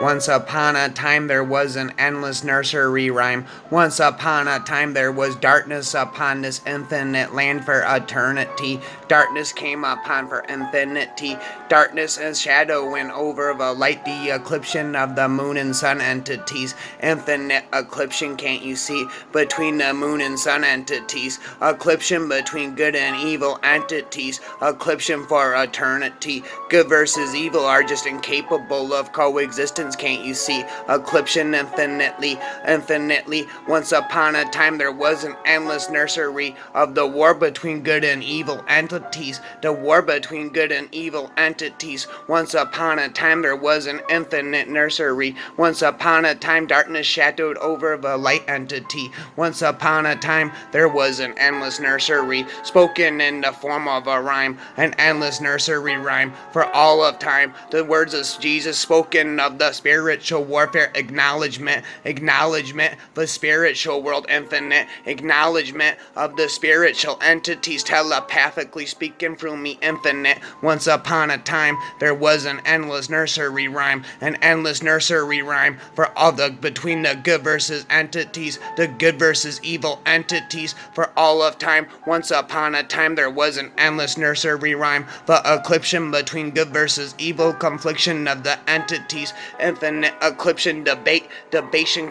Once upon a time there was an endless nursery rhyme. Once upon a time there was darkness upon this infinite land for eternity. Darkness came upon for infinity. Darkness and shadow went over the light, the eclipsion of the moon and sun entities. Infinite eclipsion, can't you see, between the moon and sun entities. Eclipsion between good and evil entities. Eclipsion for eternity. Good versus evil are just incapable of coexistence, can't you see? Eclipsion infinitely. Once upon a time there was an endless nursery of the war between good and evil entities. The war between good and evil entities. Once upon a time there was an infinite nursery. Once upon a time darkness shadowed over the light entity. Once upon a time there was an endless nursery, spoken in the form of a rhyme. An endless nursery rhyme for all of time. The words of Jesus spoken of the spiritual warfare, acknowledgement, the spiritual world infinite, acknowledgement of the spiritual entities telepathically speaking through me infinite. Once upon a time there was an endless nursery rhyme, an endless nursery rhyme for all the between the good versus entities, the good versus evil entities for all of time. Once upon a time there was an endless nursery rhyme, the eclipsion between good versus evil, confliction of the entities, infinite eclipsion debation,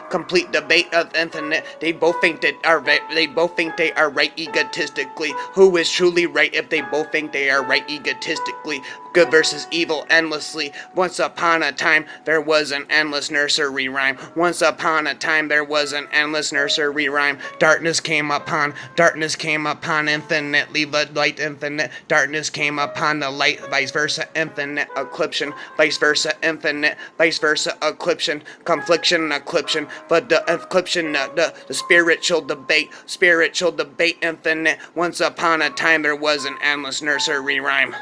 complete debate of infinite. They both think they are right egotistically. Who is truly right if they both think they are right egotistically? Good versus evil endlessly. Once upon a time there was an endless nursery rhyme. Once upon a time there was an endless nursery rhyme. Darkness came upon infinitely, the light infinite. Darkness came upon the light, vice versa infinite, eclipsion, vice versa infinite, vice versa eclipsion, confliction, eclipsion, but the eclipsion, the spiritual debate infinite. Once upon a time there was an endless nursery rhyme.